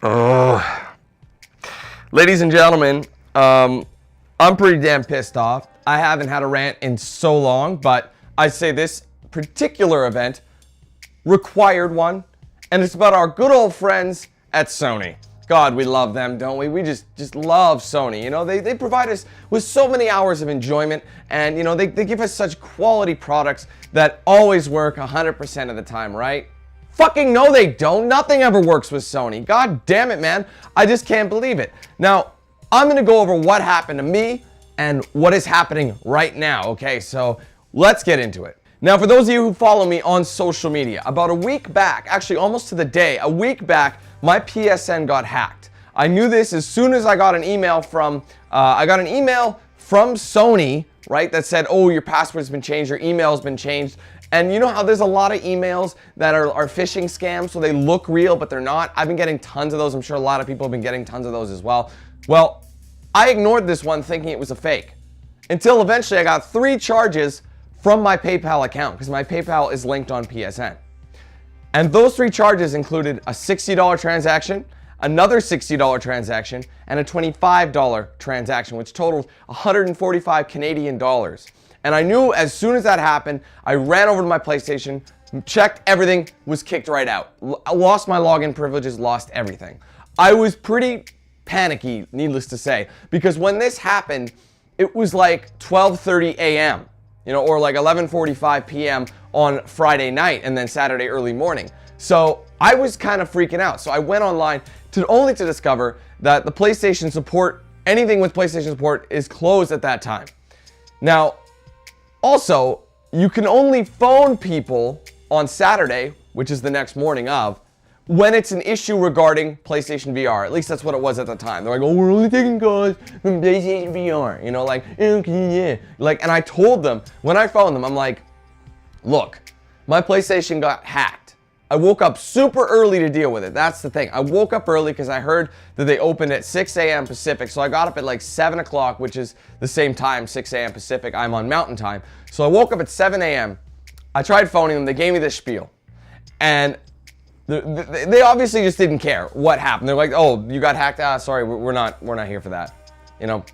Oh. Ladies and gentlemen, I'm pretty damn pissed off. I haven't had a rant in so long, but I say this particular event required one, and it's about our good old friends at Sony. God, we love them, don't we? We just love Sony. You know, they provide us with so many hours of enjoyment, and you know, they give us such quality products that always work 100% of the time, right? Fucking no, they don't. Nothing ever works with Sony. God damn it, man. I just can't believe it. Now, I'm gonna go over what happened to me and what is happening right now, okay? So let's get into it. Now, for those of you who follow me on social media, about a week back, actually almost to the day, a week back, my PSN got hacked. I knew this as soon as I got an email from Sony, right, that said, oh, your password's been changed, your email's been changed. And you know how there's a lot of emails that are phishing scams, so they look real, but they're not? I've been getting tons of those. I'm sure a lot of people have been getting tons of those as well. Well, I ignored this one thinking it was a fake, until eventually I got 3 charges from my PayPal account, because my PayPal is linked on PSN. And those 3 charges included a $60 transaction, another $60 transaction, and a $25 transaction, which totaled 145 Canadian dollars. And I knew as soon as that happened, I ran over to my PlayStation, checked everything, was kicked right out. Lost my login privileges, lost everything. I was pretty panicky, needless to say, because when this happened, it was like 12:30 a.m., you know, or like 11:45 p.m. on Friday night and then Saturday early morning. So I was kind of freaking out. So I went online only to discover that the PlayStation support, anything with PlayStation support, is closed at that time. Now, also, you can only phone people on Saturday, which is the next morning of, when it's an issue regarding PlayStation VR. At least that's what it was at the time. They're like, oh, we're only taking calls from PlayStation VR. You know, like, okay, yeah. Like, and I told them, when I phoned them, I'm like, look, my PlayStation got hacked. I woke up super early to deal with it. That's the thing. I woke up early because I heard that they opened at 6 a.m. Pacific. So I got up at like 7 o'clock, which is the same time, 6 a.m. Pacific. I'm on Mountain Time. So I woke up at 7 a.m. I tried phoning them. They gave me this spiel. And they obviously just didn't care what happened. They're like, oh, you got hacked? Ah, sorry, we're not here for that. You know,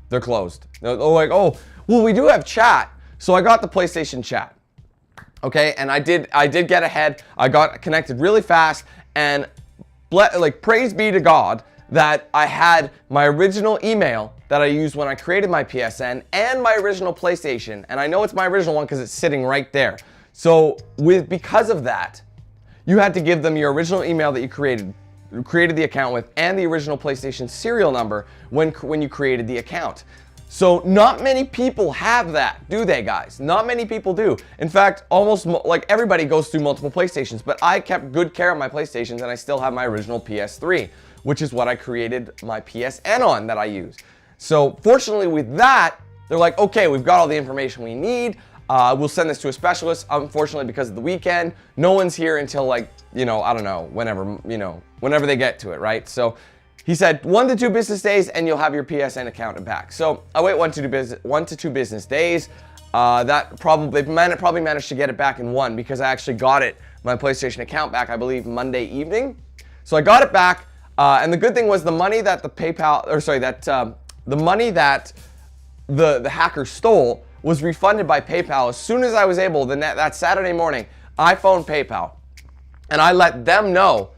they're closed. They're like, oh, well, we do have chat. So I got the PlayStation chat. Okay, and I did get ahead. I got connected really fast, and like praise be to God that I had my original email that I used when I created my PSN and my original PlayStation, and I know it's my original one because it's sitting right there. So because of that, you had to give them your original email that you created the account with, and the original PlayStation serial number when you created the account. So not many people have that, do they, guys? Not many people do. In fact, almost like everybody goes through multiple PlayStations, but I kept good care of my PlayStations, and I still have my original PS3, which is what I created my PSN on that I use. So fortunately with that, they're like, okay, we've got all the information we need. We'll send this to a specialist. Unfortunately, because of the weekend, no one's here until like, you know, I don't know, whenever they get to it, right? So he said 1 to 2 business days and you'll have your PSN account back. So I wait 1 to 2 business days. That probably managed to get it back in 1 because I actually got my PlayStation account back, I believe, Monday evening. So I got it back, and the good thing was the money that the money that the hacker stole was refunded by PayPal as soon as I was able. That Saturday morning, I phoned PayPal, and I let them know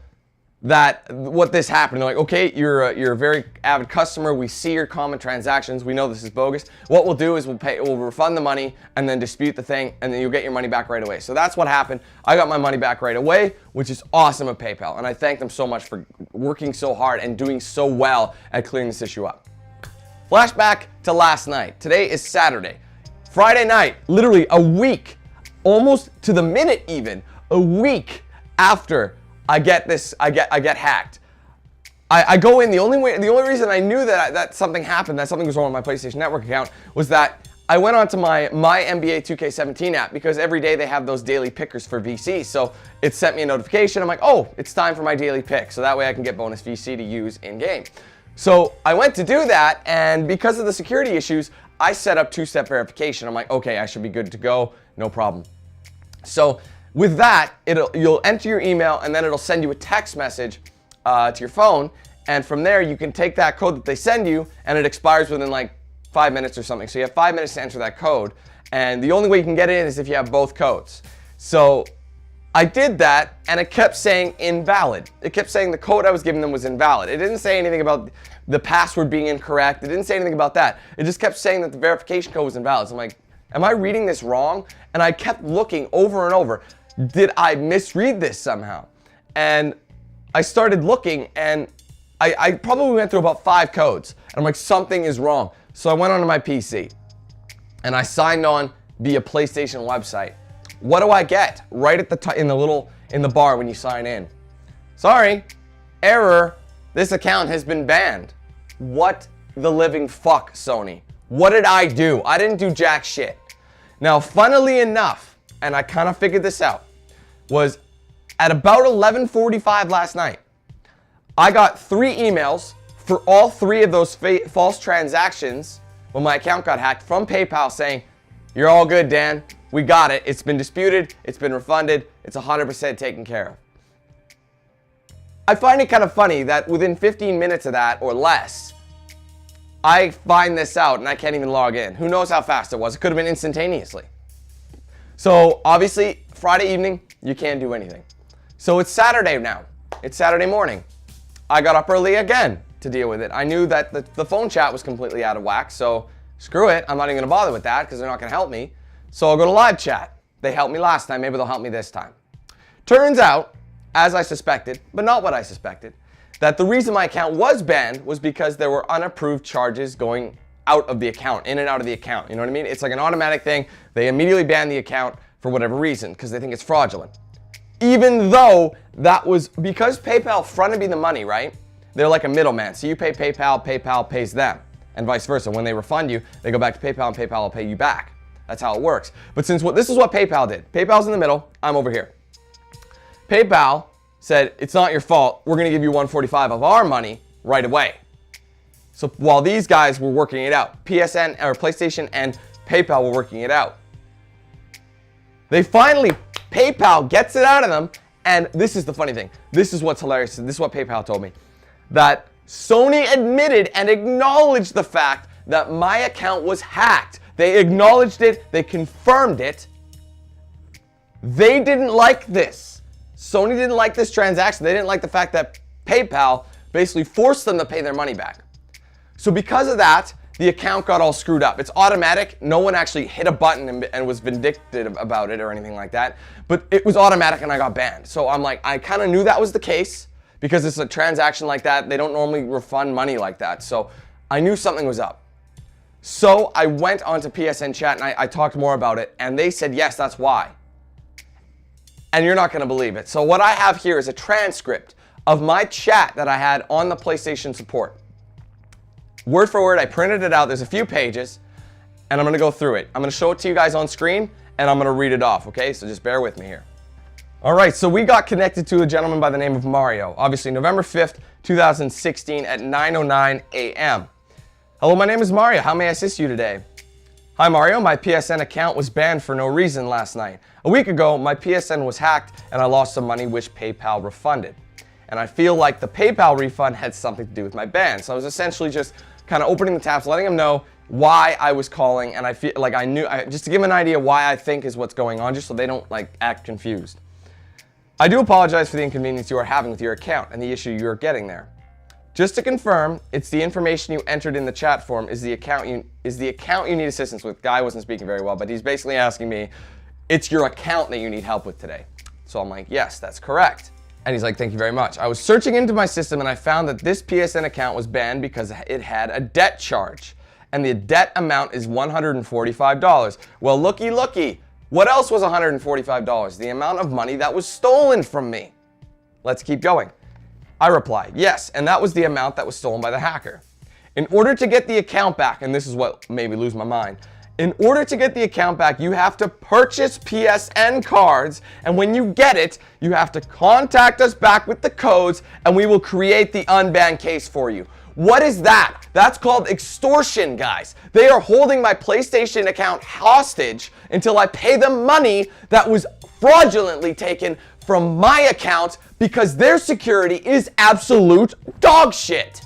that what this happened. They're like, okay, you're a very avid customer. We see your common transactions. We know this is bogus. What we'll do is we'll refund the money and then dispute the thing, and then you'll get your money back right away. So that's what happened. I got my money back right away, which is awesome of PayPal, and I thank them so much for working so hard and doing so well at clearing this issue up. Flashback to last night. Today is Saturday. Friday night, literally a week, almost to the minute even, a week after I get hacked. I go in, the only reason I knew that something happened, that something was wrong with my PlayStation Network account, was that I went onto my NBA 2K17 app, because every day they have those daily pickers for VC. So it sent me a notification. I'm like, oh, it's time for my daily pick. So that way I can get bonus VC to use in game. So I went to do that, and because of the security issues, I set up 2-step verification. I'm like, okay, I should be good to go, no problem. So with that, you'll enter your email, and then it'll send you a text message to your phone, and from there you can take that code that they send you, and it expires within like 5 minutes or something. So you have 5 minutes to enter that code, and the only way you can get in is if you have both codes. So I did that, and it kept saying invalid. It kept saying the code I was giving them was invalid. It didn't say anything about the password being incorrect. It didn't say anything about that. It just kept saying that the verification code was invalid. So I'm like, am I reading this wrong? And I kept looking over and over. Did I misread this somehow? And I started looking, and I probably went through about 5 codes. And I'm like, something is wrong. So I went onto my PC, and I signed on via PlayStation website. What do I get right at the in the bar when you sign in? Sorry, error. This account has been banned. What the living fuck, Sony? What did I do? I didn't do jack shit. Now, funnily enough, and I kind of figured this out, was at about 11:45 last night, I got 3 emails for all 3 of those false transactions when my account got hacked from PayPal saying, you're all good, Dan. We got it. It's been disputed. It's been refunded. It's 100% taken care of. I find it kind of funny that within 15 minutes of that or less, I find this out and I can't even log in. Who knows how fast it was? It could have been instantaneously. So obviously, Friday evening, you can't do anything. So it's Saturday now. It's Saturday morning. I got up early again to deal with it. I knew that the phone chat was completely out of whack, so screw it. I'm not even going to bother with that because they're not going to help me. So I'll go to live chat. They helped me last time. Maybe they'll help me this time. Turns out, as I suspected, but not what I suspected, that the reason my account was banned was because there were unapproved charges going out of the account, in and out of the account. You know what I mean? It's like an automatic thing. They immediately ban the account for whatever reason because they think it's fraudulent. Even though that was because PayPal fronted me the money, right? They're like a middleman. So you pay PayPal, PayPal pays them, and vice versa. When they refund you, they go back to PayPal and PayPal will pay you back. That's how it works. But this is what PayPal did. PayPal's in the middle. I'm over here. PayPal said, it's not your fault. We're going to give you $145 of our money right away. So while these guys were working it out, PSN or PlayStation and PayPal were working it out. They finally, PayPal gets it out of them. And this is the funny thing. This is what's hilarious. This is what PayPal told me. That Sony admitted and acknowledged the fact that my account was hacked. They acknowledged it. They confirmed it. They didn't like this. Sony didn't like this transaction. They didn't like the fact that PayPal basically forced them to pay their money back. So because of that, the account got all screwed up. It's automatic. No one actually hit a button and was vindictive about it or anything like that. But it was automatic and I got banned. So I'm like, I kind of knew that was the case because it's a transaction like that. They don't normally refund money like that. So I knew something was up. So I went onto PSN chat and I talked more about it, and they said, yes, that's why. And you're not going to believe it. So what I have here is a transcript of my chat that I had on the PlayStation support. Word for word, I printed it out. There's a few pages, and I'm going to go through it. I'm going to show it to you guys on screen, and I'm going to read it off, okay? So just bear with me here. All right, so we got connected to a gentleman by the name of Mario, obviously November 5th, 2016 at 9:09 a.m. Hello, my name is Mario. How may I assist you today? Hi, Mario. My PSN account was banned for no reason last night. A week ago, my PSN was hacked and I lost some money which PayPal refunded. And I feel like the PayPal refund had something to do with my ban. So I was essentially just kind of opening the tabs, letting them know why I was calling, and I feel like I knew, just to give them an idea why I think is what's going on, just so they don't like act confused. I do apologize for the inconvenience you are having with your account and the issue you are getting there. Just to confirm, it's the information you entered in the chat form is the account you need assistance with. Guy wasn't speaking very well, but he's basically asking me, it's your account that you need help with today. So I'm like, yes, that's correct. And he's like, thank you very much. I was searching into my system and I found that this PSN account was banned because it had a debt charge. And the debt amount is $145. Well, looky. What else was $145? The amount of money that was stolen from me. Let's keep going. I reply, yes, and that was the amount that was stolen by the hacker. In order to get the account back, and this is what made me lose my mind, in order to get the account back, you have to purchase PSN cards, and when you get it, you have to contact us back with the codes, and we will create the unbanned case for you. What is that? That's called extortion, guys. They are holding my PlayStation account hostage until I pay them money that was fraudulently taken from my account because their security is absolute dog shit.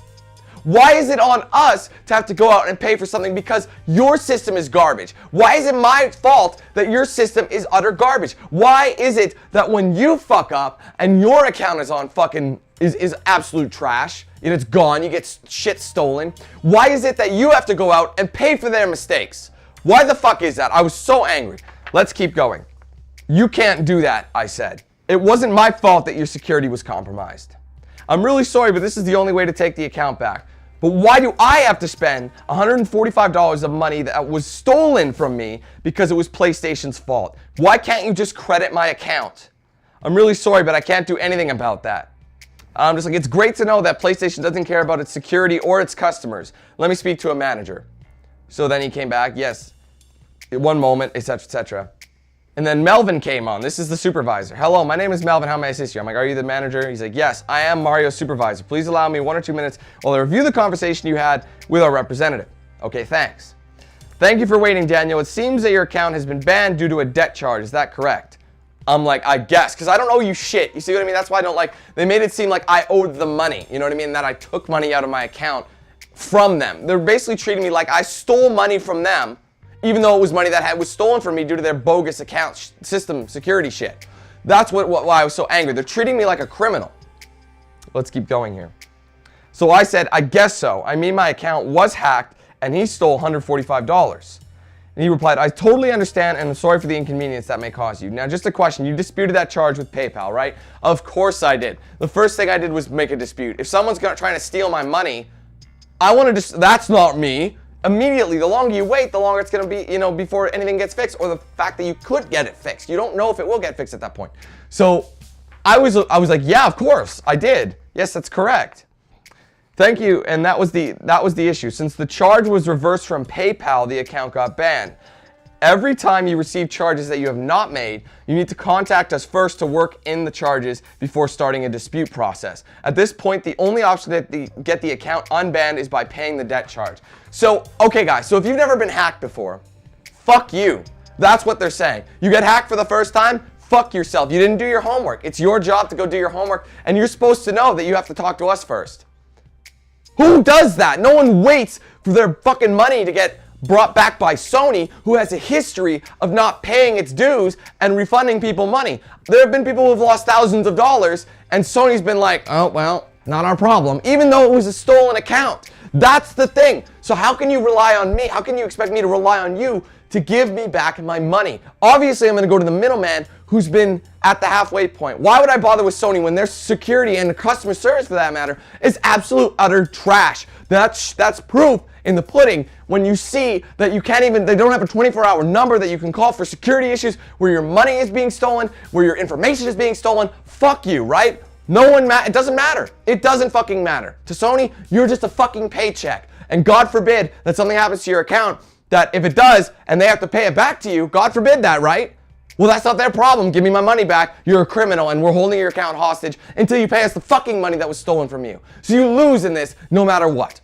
Why is it on us to have to go out and pay for something because your system is garbage? Why is it my fault that your system is utter garbage? Why is it that when you fuck up and your account is on fucking is absolute trash and it's gone, you get shit stolen, why is it that you have to go out and pay for their mistakes? Why the fuck is that? I was so angry. Let's keep going. You can't do that, I said. It wasn't my fault that your security was compromised. I'm really sorry, but this is the only way to take the account back. But why do I have to spend $145 of money that was stolen from me because it was PlayStation's fault? Why can't you just credit my account? I'm really sorry, but I can't do anything about that. I'm just like, it's great to know that PlayStation doesn't care about its security or its customers. Let me speak to a manager. So then he came back, yes, one moment, etc., etc. And then Melvin came on. This is the supervisor. Hello, my name is Melvin. How may I assist you? I'm like, are you the manager? He's like, yes, I am Mario's supervisor. Please allow me 1 or 2 minutes while I review the conversation you had with our representative. Okay, thanks. Thank you for waiting, Daniel. It seems that your account has been banned due to a debt charge. Is that correct? I'm like, I guess, because I don't owe you shit. You see what I mean? That's why I don't like, they made it seem like I owed them money. You know what I mean? That I took money out of my account from them. They're basically treating me like I stole money from them, even though it was money that was stolen from me due to their bogus account system security shit. That's why I was so angry. They're treating me like a criminal. Let's keep going here. So I said, I guess so. I mean, my account was hacked and he stole $145. And he replied, I totally understand and I'm sorry for the inconvenience that may cause you. Now, just a question. You disputed that charge with PayPal, right? Of course I did. The first thing I did was make a dispute. If someone's trying to steal my money, I want to that's not me. Immediately, the longer you wait, the longer it's going to be, before anything gets fixed, or the fact that you could get it fixed. You don't know if it will get fixed at that point. So I was like, yeah, of course, I did. Yes, that's correct. Thank you. And that was the issue. Since the charge was reversed from PayPal, the account got banned. Every time you receive charges that you have not made, you need to contact us first to work in the charges before starting a dispute process. At this point, the only option to get the account unbanned is by paying the debt charge. So, okay guys, so if you've never been hacked before, fuck you. That's what they're saying. You get hacked for the first time, fuck yourself. You didn't do your homework. It's your job to go do your homework, and you're supposed to know that you have to talk to us first. Who does that? No one waits for their fucking money to get brought back by Sony, who has a history of not paying its dues and refunding people money. There have been people who have lost thousands of dollars, and Sony's been like, oh, well, not our problem, even though it was a stolen account. That's the thing. So how can you rely on me? How can you expect me to rely on you to give me back my money? Obviously, I'm going to go to the middleman who's been at the halfway point. Why would I bother with Sony when their security and customer service, for that matter, is absolute utter trash? That's proof in the pudding when you see that they don't have a 24-hour number that you can call for security issues where your money is being stolen, where your information is being stolen. Fuck you, right? It doesn't matter. It doesn't fucking matter. To Sony, you're just a fucking paycheck. And God forbid that something happens to your account, that if it does and they have to pay it back to you, God forbid that, right? Well, that's not their problem. Give me my money back. You're a criminal and we're holding your account hostage until you pay us the fucking money that was stolen from you. So you lose in this no matter what.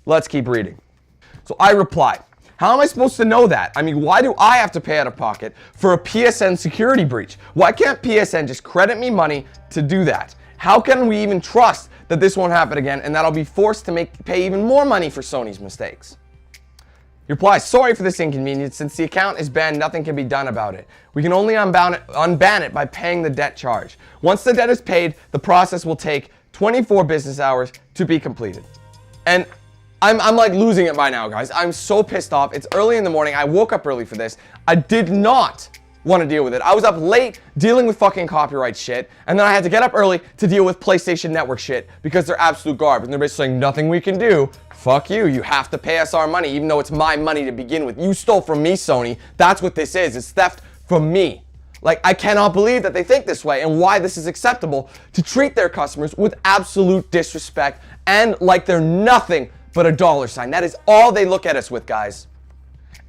Let's keep reading. So I replied, how am I supposed to know that? I mean, why do I have to pay out of pocket for a PSN security breach? Why can't PSN just credit me money to do that? How can we even trust that this won't happen again and that I'll be forced to pay even more money for Sony's mistakes? He replies, sorry for this inconvenience. Since the account is banned, nothing can be done about it. We can only unban it by paying the debt charge. Once the debt is paid, the process will take 24 business hours to be completed. And I'm like losing it by now, guys. I'm so pissed off. It's early in the morning. I woke up early for this. I did not want to deal with it. I was up late dealing with fucking copyright shit, and then I had to get up early to deal with PlayStation Network shit because they're absolute garbage. And they're basically saying, nothing we can do. Fuck you. You have to pay us our money, even though it's my money to begin with. You stole from me, Sony. That's what this is. It's theft from me. Like, I cannot believe that they think this way and why this is acceptable to treat their customers with absolute disrespect and like they're nothing but a dollar sign. That is all they look at us with, guys.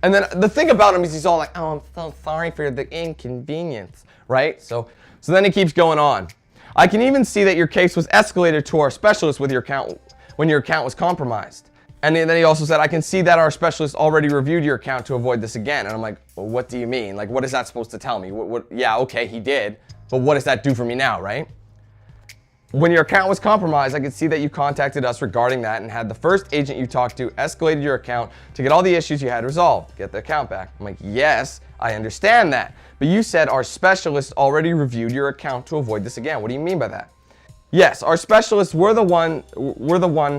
And then the thing about him is he's all like, oh, I'm so sorry for the inconvenience, right? So then he keeps going on. I can even see that your case was escalated to our specialist with your account when your account was compromised. And then he also said, I can see that our specialist already reviewed your account to avoid this again. And I'm like, well, what do you mean? Like, what is that supposed to tell me? Yeah, okay, he did. But what does that do for me now, right? When your account was compromised, I could see that you contacted us regarding that and had the first agent you talked to escalated your account to get all the issues you had resolved, get the account back. I'm like, yes, I understand that. But you said our specialist already reviewed your account to avoid this again. What do you mean by that? Yes, our specialists were the one,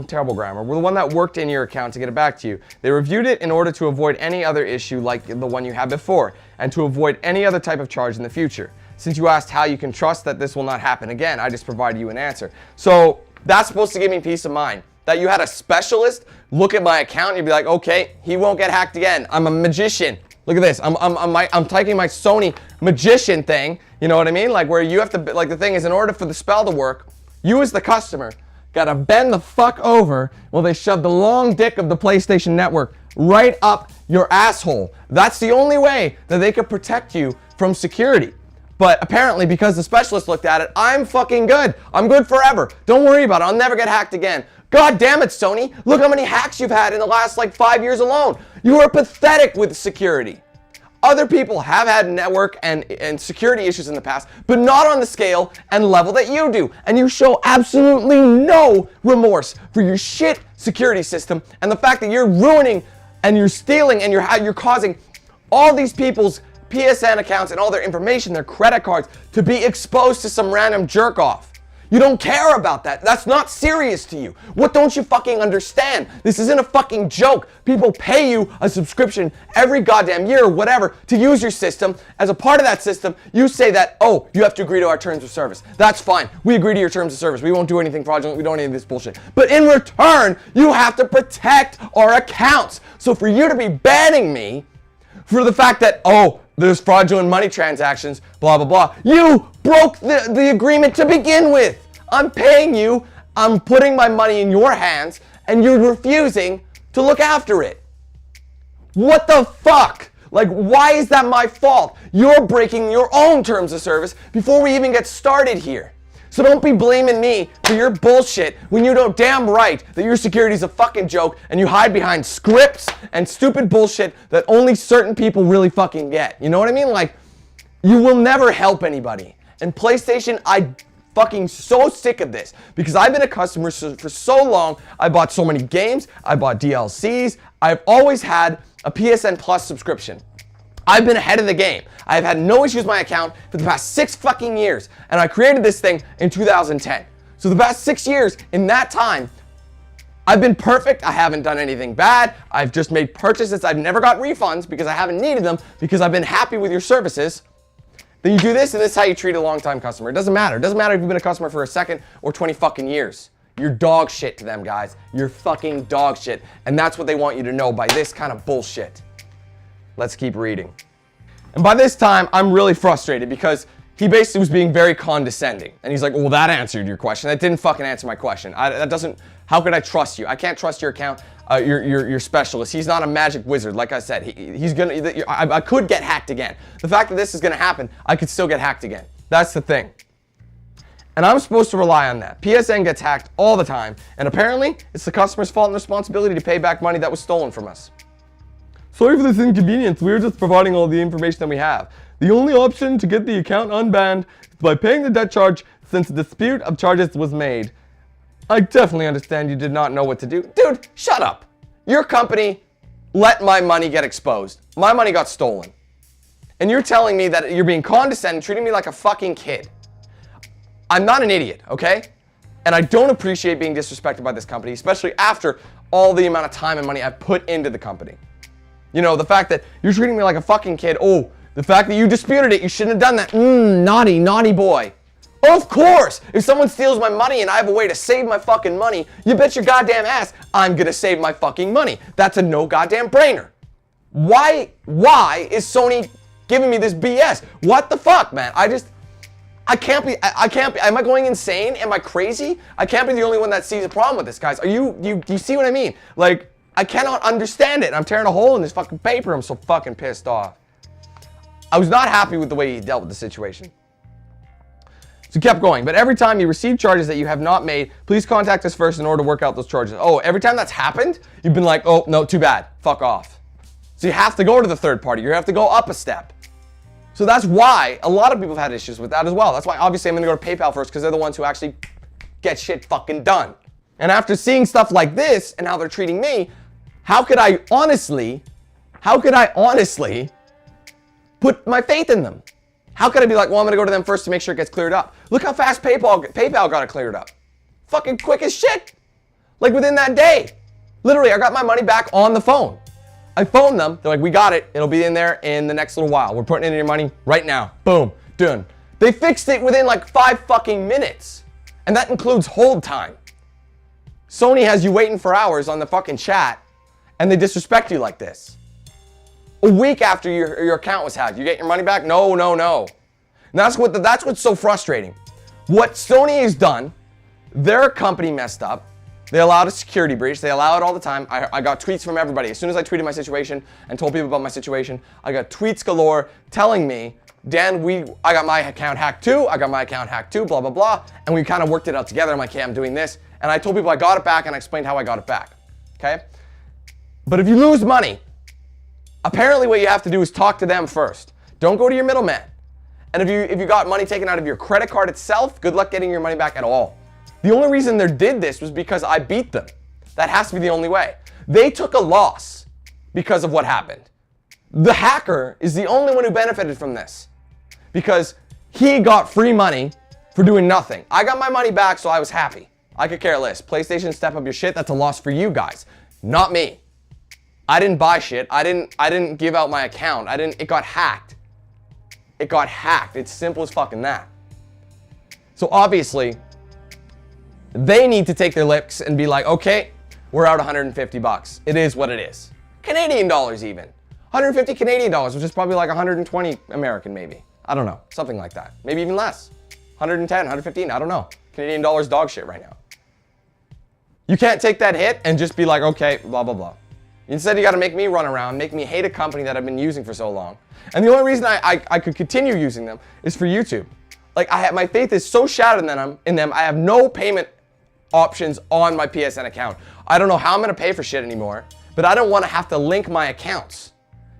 terrible grammar, we're the one that worked in your account to get it back to you. They reviewed it in order to avoid any other issue like the one you had before, and to avoid any other type of charge in the future. Since you asked how you can trust that this will not happen again, I just provided you an answer. So that's supposed to give me peace of mind. That you had a specialist look at my account and you'd be like, okay, he won't get hacked again. I'm a magician. Look at this. I'm typing my Sony magician thing. You know what I mean? Like where you have to, like the thing is in order for the spell to work, you as the customer gotta bend the fuck over while they shove the long dick of the PlayStation Network right up your asshole. That's the only way that they could protect you from security. But apparently because the specialist looked at it, I'm fucking good. I'm good forever. Don't worry about it. I'll never get hacked again. God damn it, Sony. Look how many hacks you've had in the last like 5 years alone. You are pathetic with security. Other people have had network and security issues in the past, but not on the scale and level that you do. And you show absolutely no remorse for your shit security system and the fact that you're ruining and you're stealing and you're causing all these people's PSN accounts and all their information, their credit cards, to be exposed to some random jerk off. You don't care about that. That's not serious to you. What don't you fucking understand? This isn't a fucking joke. People pay you a subscription every goddamn year or whatever to use your system. As a part of that system, you say that, oh, you have to agree to our terms of service. That's fine. We agree to your terms of service. We won't do anything fraudulent. We don't need this bullshit. But in return, you have to protect our accounts. So for you to be banning me for the fact that, oh, there's fraudulent money transactions, blah, blah, blah. You broke the agreement to begin with. I'm paying you, I'm putting my money in your hands, and you're refusing to look after it. What the fuck? Like, why is that my fault? You're breaking your own terms of service before we even get started here. So don't be blaming me for your bullshit when you know damn right that your security is a fucking joke and you hide behind scripts and stupid bullshit that only certain people really fucking get. You know what I mean? Like, you will never help anybody. And PlayStation, I fucking so sick of this because I've been a customer for so long. I bought so many games. I bought DLCs. I've always had a PSN Plus subscription. I've been ahead of the game. I've had no issues with my account for the past 6 fucking years. And I created this thing in 2010. So the past 6 years, in that time, I've been perfect. I haven't done anything bad. I've just made purchases. I've never got refunds because I haven't needed them because I've been happy with your services. Then you do this and this is how you treat a long-time customer. It doesn't matter. It doesn't matter if you've been a customer for a second or 20 fucking years. You're dog shit to them, guys. You're fucking dog shit. And that's what they want you to know by this kind of bullshit. Let's keep reading. And by this time, I'm really frustrated because he basically was being very condescending. And he's like, well, that answered your question. That didn't fucking answer my question. How could I trust you? I can't trust your account, your specialist. He's not a magic wizard. Like I said, I could get hacked again. The fact that this is gonna happen, I could still get hacked again. That's the thing. And I'm supposed to rely on that. PSN gets hacked all the time. And apparently, it's the customer's fault and responsibility to pay back money that was stolen from us. Sorry for this inconvenience, we're just providing all the information that we have. The only option to get the account unbanned is by paying the debt charge since a dispute of charges was made. I definitely understand you did not know what to do. Dude, shut up. Your company let my money get exposed. My money got stolen. And you're telling me that you're being condescending, treating me like a fucking kid. I'm not an idiot, okay? And I don't appreciate being disrespected by this company, especially after all the amount of time and money I've put into the company. You know, the fact that you're treating me like a fucking kid. Oh, the fact that you disputed it, you shouldn't have done that. Naughty, naughty boy. Of course, if someone steals my money and I have a way to save my fucking money, you bet your goddamn ass I'm gonna save my fucking money. That's a no goddamn brainer. Why is Sony giving me this BS? What the fuck, man? I can't be, am I going insane? Am I crazy? I can't be the only one that sees a problem with this, guys. You see what I mean? Like, I cannot understand it. I'm tearing a hole in this fucking paper. I'm so fucking pissed off. I was not happy with the way he dealt with the situation. So he kept going. But every time you receive charges that you have not made, please contact us first in order to work out those charges. Oh, every time that's happened, you've been like, oh, no, too bad. Fuck off. So you have to go to the third party. You have to go up a step. So that's why a lot of people have had issues with that as well. That's why obviously I'm gonna go to PayPal first, because they're the ones who actually get shit fucking done. And after seeing stuff like this and how they're treating me, how could I honestly put my faith in them? How could I be like, well, I'm gonna go to them first to make sure it gets cleared up? Look how fast PayPal got it cleared up. Fucking quick as shit. Like within that day. Literally, I got my money back on the phone. I phoned them. They're like, we got it. It'll be in there in the next little while. We're putting in your money right now. Boom. Done. They fixed it within like 5 fucking minutes. And that includes hold time. Sony has you waiting for hours on the fucking chat, and they disrespect you like this. A week after your account was hacked, you get your money back? No. And that's what's so frustrating. What Sony has done, their company messed up. They allowed a security breach. They allow it all the time. I got tweets from everybody. As soon as I tweeted my situation and told people about my situation, I got tweets galore telling me, Dan, I got my account hacked too. Blah, blah, blah. And we kind of worked it out together. I'm like, hey, I'm doing this. And I told people I got it back, and I explained how I got it back. Okay? But if you lose money, apparently what you have to do is talk to them first. Don't go to your middleman. And if you got money taken out of your credit card itself, good luck getting your money back at all. The only reason they did this was because I beat them. That has to be the only way. They took a loss because of what happened. The hacker is the only one who benefited from this because he got free money for doing nothing. I got my money back, so I was happy. I could care less. PlayStation, step up your shit. That's a loss for you guys, not me. I didn't buy shit. I didn't give out my account. It got hacked. It got hacked. It's simple as fucking that. So obviously, they need to take their licks and be like, okay, we're out 150 bucks. It is what it is. Canadian dollars even. 150 Canadian dollars, which is probably like 120 American maybe. I don't know. Something like that. Maybe even less. 110, 115, I don't know. Canadian dollars dog shit right now. You can't take that hit and just be like, okay, blah, blah, blah. Instead, you got to make me run around, make me hate a company that I've been using for so long. And the only reason I could continue using them is for YouTube. Like, my faith is so shattered in them, I have no payment options on my PSN account. I don't know how I'm going to pay for shit anymore, but I don't want to have to link my accounts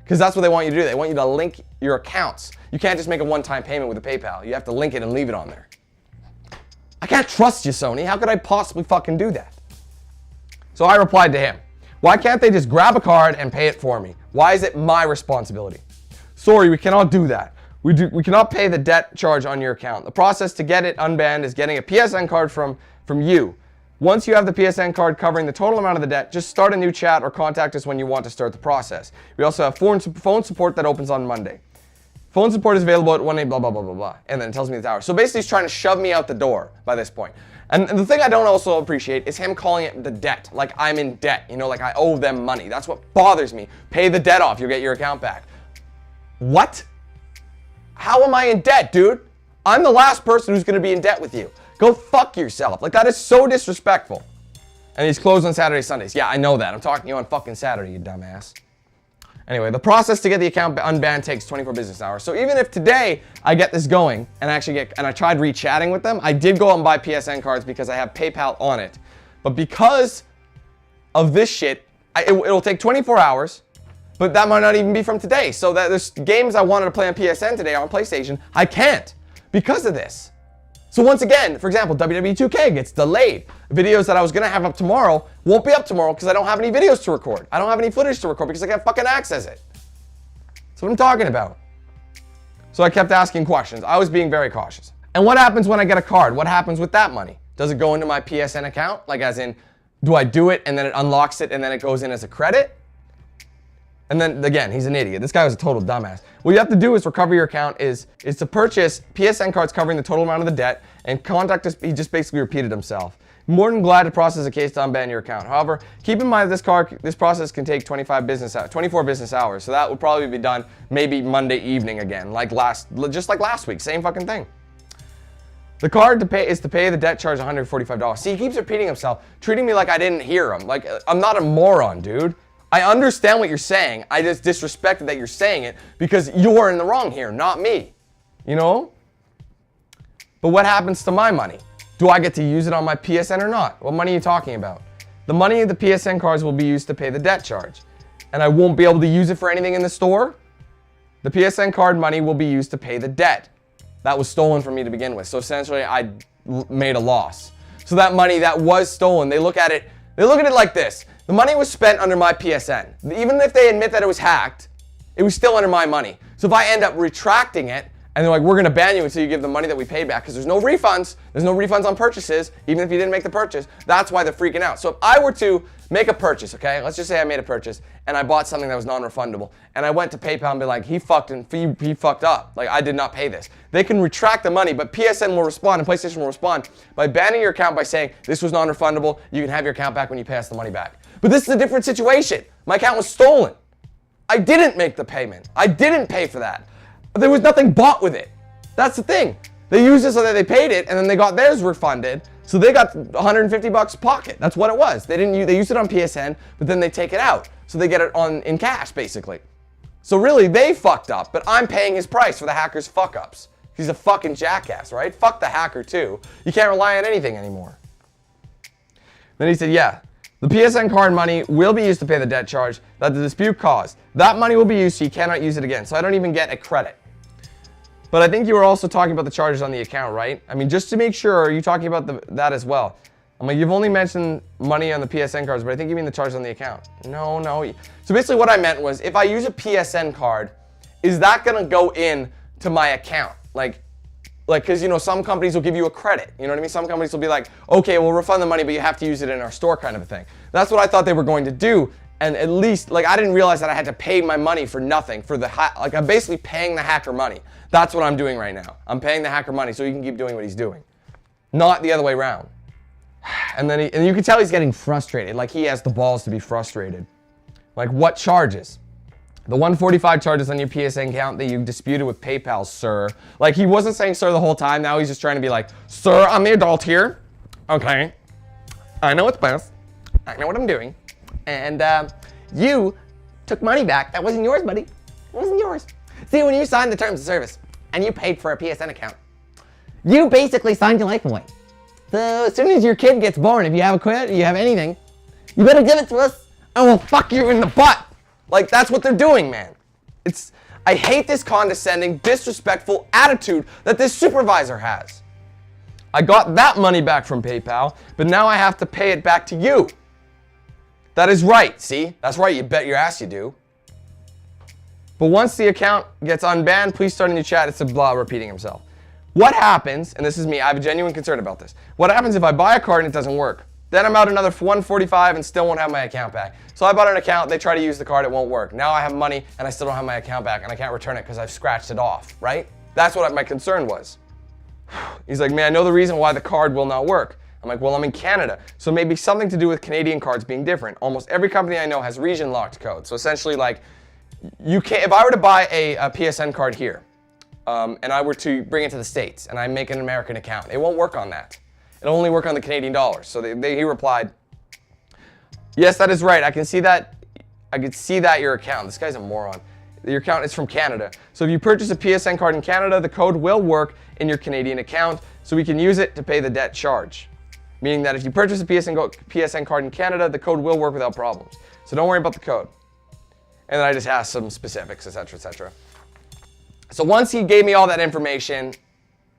because that's what they want you to do. They want you to link your accounts. You can't just make a one-time payment with a PayPal. You have to link it and leave it on there. I can't trust you, Sony. How could I possibly fucking do that? So I replied to him. Why can't they just grab a card and pay it for me? Why is it my responsibility? Sorry, we cannot do that. We cannot pay the debt charge on your account. The process to get it unbanned is getting a PSN card from you. Once you have the PSN card covering the total amount of the debt, just start a new chat or contact us when you want to start the process. We also have phone support that opens on Monday. Phone support is available at 1-8 blah, blah, blah, blah, blah. And then it tells me the hour. So basically he's trying to shove me out the door by this point. And the thing I don't also appreciate is him calling it the debt. Like I'm in debt, you know, like I owe them money. That's what bothers me. Pay the debt off, you'll get your account back. What? How am I in debt, dude? I'm the last person who's gonna be in debt with you. Go fuck yourself. Like that is so disrespectful. And he's closed on Saturday, Sundays. Yeah, I know that. I'm talking to you on fucking Saturday, you dumbass. Anyway, the process to get the account unbanned takes 24 business hours. So even if today I get this going and I tried re-chatting with them, I did go out and buy PSN cards because I have PayPal on it. But because of this shit, it'll take 24 hours, but that might not even be from today. So that there's games I wanted to play on PSN today on PlayStation, I can't because of this. So once again, for example, WWE 2K gets delayed. Videos that I was gonna have up tomorrow won't be up tomorrow because I don't have any videos to record. I don't have any footage to record because I can't fucking access it. That's what I'm talking about. So I kept asking questions. I was being very cautious. And what happens when I get a card? What happens with that money? Does it go into my PSN account? Like as in, do I do it and then it unlocks it and then it goes in as a credit? And then again, he's an idiot. This guy was a total dumbass. What you have to do is recover your account is to purchase PSN cards covering the total amount of the debt and contact us. He just basically repeated himself. More than glad to process a case to unban your account. However, keep in mind this process can take 24 business hours. So that would probably be done maybe Monday evening again, just like last week, same fucking thing. The card is to pay the debt charge $145. See, he keeps repeating himself, treating me like I didn't hear him. Like I'm not a moron, dude. I understand what you're saying. I just disrespected that you're saying it because you're in the wrong here, not me. You know? But what happens to my money? Do I get to use it on my PSN or not? What money are you talking about? The money of the PSN cards will be used to pay the debt charge. And I won't be able to use it for anything in the store? The PSN card money will be used to pay the debt that was stolen from me to begin with. So essentially, I made a loss. So that money that was stolen, they look at it like this. The money was spent under my PSN. Even if they admit that it was hacked, it was still under my money. So if I end up retracting it, and they're like, we're gonna ban you until you give the money that we paid back, because there's no refunds. There's no refunds on purchases, even if you didn't make the purchase. That's why they're freaking out. So if I were to make a purchase, okay, let's just say I made a purchase and I bought something that was non-refundable, and I went to PayPal and be like, he fucked up. Like, I did not pay this. They can retract the money, but PSN will respond and PlayStation will respond by banning your account by saying, this was non-refundable. You can have your account back when you pay us the money back. But this is a different situation. My account was stolen. I didn't make the payment. I didn't pay for that. There was nothing bought with it. That's the thing. They used it so that they paid it, and then they got theirs refunded. So they got 150 bucks pocket. That's what it was. They used it on PSN, but then they take it out. So they get it in cash, basically. So really, they fucked up, but I'm paying his price for the hacker's fuck ups. He's a fucking jackass, right? Fuck the hacker too. You can't rely on anything anymore. Then he said, yeah, the PSN card money will be used to pay the debt charge that the dispute caused. That money will be used so you cannot use it again. So I don't even get a credit. But I think you were also talking about the charges on the account, right? I mean, just to make sure, are you talking about that as well? I'm like, you've only mentioned money on the PSN cards, but I think you mean the charges on the account. No. So basically what I meant was, if I use a PSN card, is that gonna go in to my account? Like, cause you know, some companies will give you a credit. You know what I mean? Some companies will be like, okay, we'll refund the money, but you have to use it in our store, kind of a thing. That's what I thought they were going to do. And at least, like, I didn't realize that I had to pay my money for nothing, for the like, I'm basically paying the hacker money. That's what I'm doing right now. I'm paying the hacker money so he can keep doing what he's doing. Not the other way around. And then and you can tell he's getting frustrated, like he has the balls to be frustrated. Like, what charges? The 145 charges on your PSN account that you disputed with PayPal, sir. Like, he wasn't saying sir the whole time. Now he's just trying to be like, sir, I'm the adult here. Okay. I know what's best. I know what I'm doing. And you took money back. That wasn't yours, buddy. It wasn't yours. See, when you signed the terms of service and you paid for a PSN account, you basically signed your life away. So as soon as your kid gets born, if you have a kid, you have anything, you better give it to us and we'll fuck you in the butt. Like, that's what they're doing, man. I hate this condescending, disrespectful attitude that this supervisor has. I got that money back from PayPal, but now I have to pay it back to you. That is right, see? That's right, you bet your ass you do. But once the account gets unbanned, please start a new chat. It's a blah repeating himself. What happens, and this is me, I have a genuine concern about this. What happens if I buy a card and it doesn't work? Then I'm out another 145 and still won't have my account back. So I bought an account, they try to use the card, it won't work. Now I have money and I still don't have my account back and I can't return it because I've scratched it off, right? That's what my concern was. He's like, man, I know the reason why the card will not work. I'm like, well, I'm in Canada. So maybe something to do with Canadian cards being different. Almost every company I know has region locked codes. So essentially, like, you can't, if I were to buy a PSN card here, and I were to bring it to the States and I make an American account, it won't work on that. It'll only work on the Canadian dollar. So he replied, yes, that is right. I can see that your account. This guy's a moron. Your account is from Canada. So if you purchase a PSN card in Canada, the code will work in your Canadian account, so we can use it to pay the debt charge. Meaning that if you purchase a PSN card in Canada, the code will work without problems. So don't worry about the code. And then I just asked some specifics, etc., etc. So once he gave me all that information,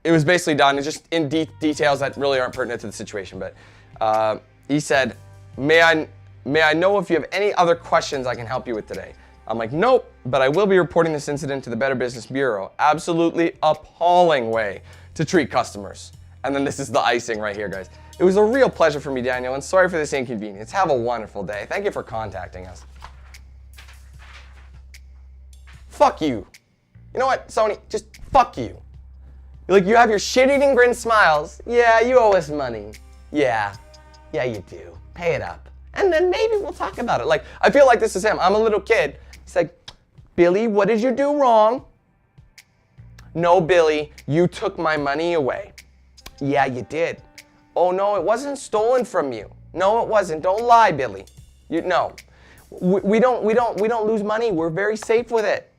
it was basically done. It's just in details that really aren't pertinent to the situation. But he said, may I know if you have any other questions I can help you with today? I'm like, nope, but I will be reporting this incident to the Better Business Bureau. Absolutely appalling way to treat customers. And then this is the icing right here, guys. It was a real pleasure for me, Daniel, and sorry for this inconvenience. Have a wonderful day. Thank you for contacting us. Fuck you. You know what, Sony? Just fuck you. Like, you have your shit-eating grin smiles. Yeah, you owe us money. Yeah, you do. Pay it up. And then maybe we'll talk about it. Like, I feel like this is him. I'm a little kid. He's like, Billy, what did you do wrong? No, Billy, you took my money away. Yeah, you did. Oh, no, it wasn't stolen from you. No, it wasn't. Don't lie, Billy. No. We don't lose money. We're very safe with it.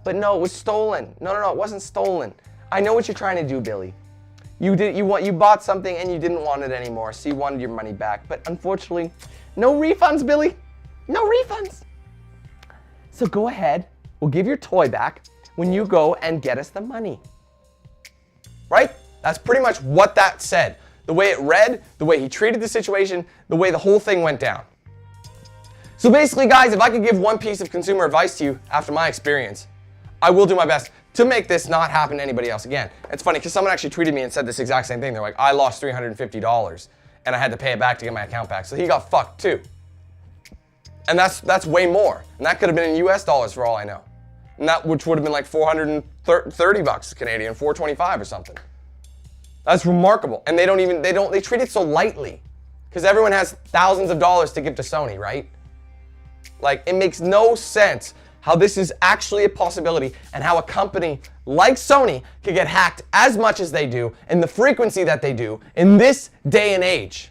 But no, it was stolen. No, it wasn't stolen. I know what you're trying to do, Billy. You bought something and you didn't want it anymore, so you wanted your money back. But unfortunately, no refunds, Billy. No refunds. So go ahead, we'll give your toy back when you go and get us the money. Right? That's pretty much what that said. The way it read, the way he treated the situation, the way the whole thing went down. So basically, guys, if I could give one piece of consumer advice to you after my experience, I will do my best to make this not happen to anybody else again. It's funny because someone actually tweeted me and said this exact same thing. They're like, I lost $350 and I had to pay it back to get my account back. So he got fucked too. And that's way more. And that could have been in US dollars for all I know. And that, which would have been like 430 bucks Canadian, 425 or something. That's remarkable. And they treat it so lightly because everyone has thousands of dollars to give to Sony, right? Like, it makes no sense how this is actually a possibility and how a company like Sony could get hacked as much as they do and the frequency that they do in this day and age.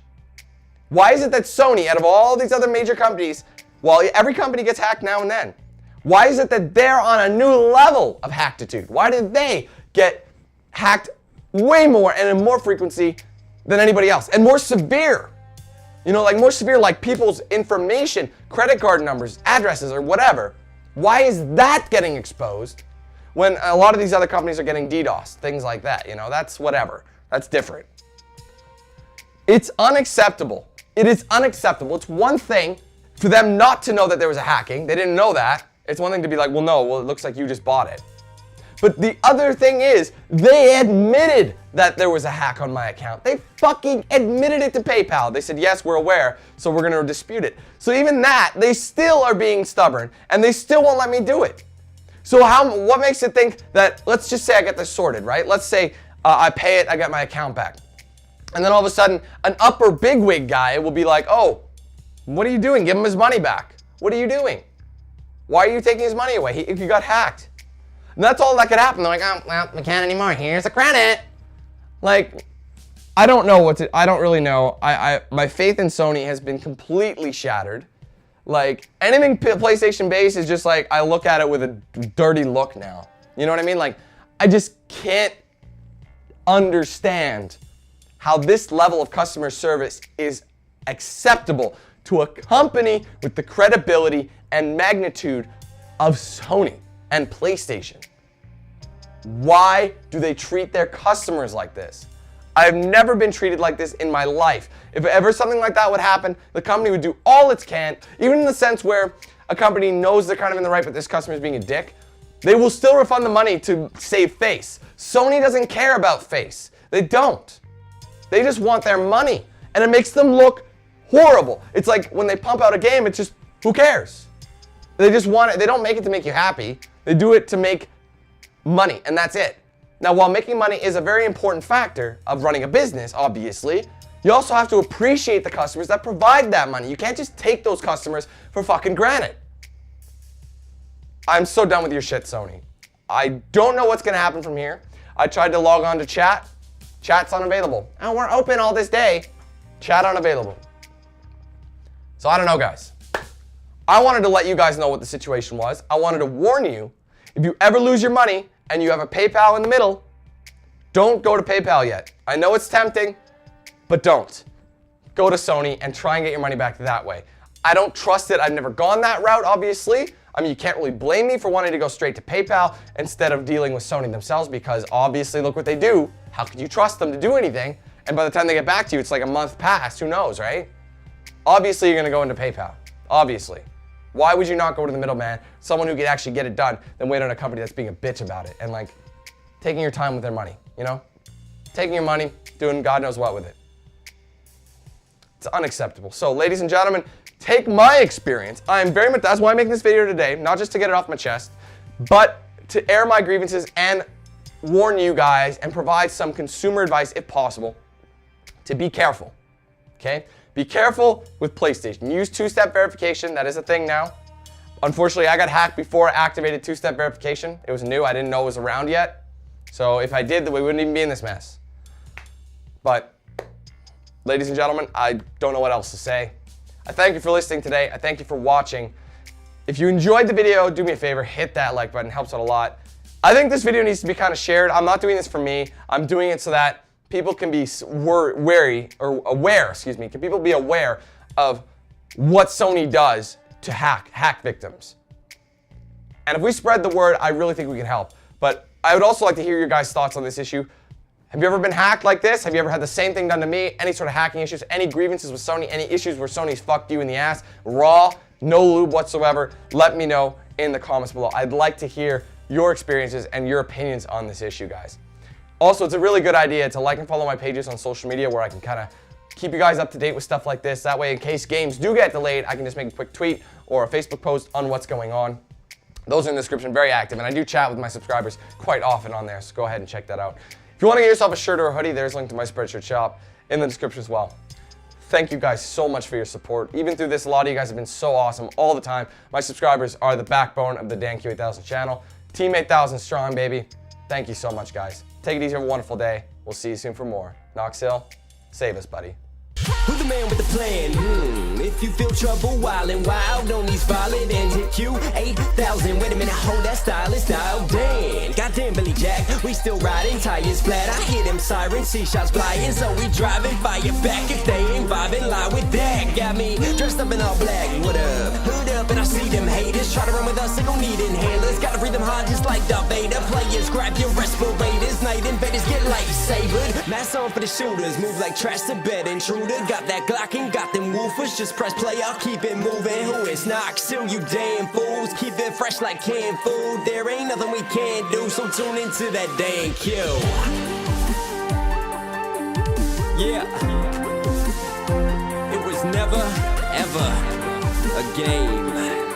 Why is it that Sony, out of all these other major companies, while every company gets hacked now and then, why is it that they're on a new level of hacktitude? Why did they get hacked way more and in more frequency than anybody else and more severe? You know, like more severe, like people's information, credit card numbers, addresses, or whatever. Why is that getting exposed when a lot of these other companies are getting DDoS, things like that? You know, that's whatever. That's different. It's unacceptable. It is unacceptable. It's one thing for them not to know that there was a hacking. They didn't know that. It's one thing to be like, well, it looks like you just bought it. But the other thing is, they admitted that there was a hack on my account. They fucking admitted it to PayPal. They said, yes, we're aware, so we're gonna dispute it. So even that, they still are being stubborn, and they still won't let me do it. So what makes it think that, let's just say I get this sorted, right? Let's say I pay it, I get my account back. And then all of a sudden, an upper bigwig guy will be like, oh, what are you doing? Give him his money back. What are you doing? Why are you taking his money away? He got hacked. And that's all that could happen. They're like, oh, well, we can't anymore. Here's a credit. Like, I don't know I don't really know. My faith in Sony has been completely shattered. Like, anything PlayStation based is just like, I look at it with a dirty look now. You know what I mean? Like, I just can't understand how this level of customer service is acceptable to a company with the credibility and magnitude of Sony and PlayStation. Why do they treat their customers like this? I've never been treated like this in my life. If ever something like that would happen, the company would do all it can, even in the sense where a company knows they're kind of in the right, but this customer is being a dick, they will still refund the money to save face. Sony doesn't care about face. They don't. They just want their money, and it makes them look horrible. It's like when they pump out a game, it's just, who cares? They just want it. They don't make it to make you happy. They do it to make money, and that's it. Now, while making money is a very important factor of running a business, obviously, you also have to appreciate the customers that provide that money. You can't just take those customers for fucking granted. I'm so done with your shit, Sony. I don't know what's gonna happen from here. I tried to log on to chat. Chat's unavailable. And we're open all this day. Chat unavailable. So I don't know, guys. I wanted to let you guys know what the situation was. I wanted to warn you, if you ever lose your money and you have a PayPal in the middle, don't go to PayPal yet. I know it's tempting, but don't. Go to Sony and try and get your money back that way. I don't trust it. I've never gone that route, obviously. I mean, you can't really blame me for wanting to go straight to PayPal instead of dealing with Sony themselves, because obviously look what they do. How could you trust them to do anything? And by the time they get back to you, it's like a month past. Who knows, right? Obviously, you're gonna go into PayPal. Obviously. Why would you not go to the middleman, someone who could actually get it done, than wait on a company that's being a bitch about it and like taking your time with their money, you know? Taking your money, doing God knows what with it. It's unacceptable. So, ladies and gentlemen, take my experience. I am very much, that's why I'm making this video today, not just to get it off my chest, but to air my grievances and warn you guys and provide some consumer advice, if possible, to be careful, okay? Be careful with PlayStation. Use two-step verification. That is a thing now. Unfortunately, I got hacked before I activated two-step verification. It was new. I didn't know it was around yet. So if I did, we wouldn't even be in this mess. But, ladies and gentlemen, I don't know what else to say. I thank you for listening today. I thank you for watching. If you enjoyed the video, do me a favor, hit that like button. It helps out a lot. I think this video needs to be kind of shared. I'm not doing this for me. I'm doing it so that people can be Can people be aware of what Sony does to hack victims? And if we spread the word, I really think we can help. But I would also like to hear your guys' thoughts on this issue. Have you ever been hacked like this? Have you ever had the same thing done to me? Any sort of hacking issues? Any grievances with Sony? Any issues where Sony's fucked you in the ass? Raw, no lube whatsoever? Let me know in the comments below. I'd like to hear your experiences and your opinions on this issue, guys. Also, it's a really good idea to like and follow my pages on social media where I can kind of keep you guys up to date with stuff like this. That way, in case games do get delayed, I can just make a quick tweet or a Facebook post on what's going on. Those are in the description, very active, and I do chat with my subscribers quite often on there, so go ahead and check that out. If you want to get yourself a shirt or a hoodie, there's a link to my Spreadshirt shop in the description as well. Thank you guys so much for your support. Even through this, a lot of you guys have been so awesome all the time. My subscribers are the backbone of the DanQ8000 channel. Team 8000 strong, baby. Thank you so much, guys. Take it easy, have a wonderful day. We'll see you soon for more. Knox Hill, save us, buddy. Who's the man with the plan? If you feel trouble wildin' wild on these violent ends, hit DanQ8000. Wait a minute, hold that stylist dial. Damn, goddamn Billy Jack, we still riding tires flat. I hear them sirens, see shots flying, so we driving fire back. If they ain't vibing, lie with that. Got me dressed up in all black. What up? Hood up, and I see them haters try to run with us. They gon' need inhalers. Gotta breathe them hard just like Darth Vader. Players, grab your respirators. Night invaders get lightsabered. Mask on for the shooters. Move like trash to bed intruder. Got that Glock and got them woofers. Just press play, I'll keep it moving. Who is Knox Hill, you damn fools? Keep it fresh like canned food. There ain't nothing we can't do, so tune into that DanQ. Yeah. It was never, ever a game.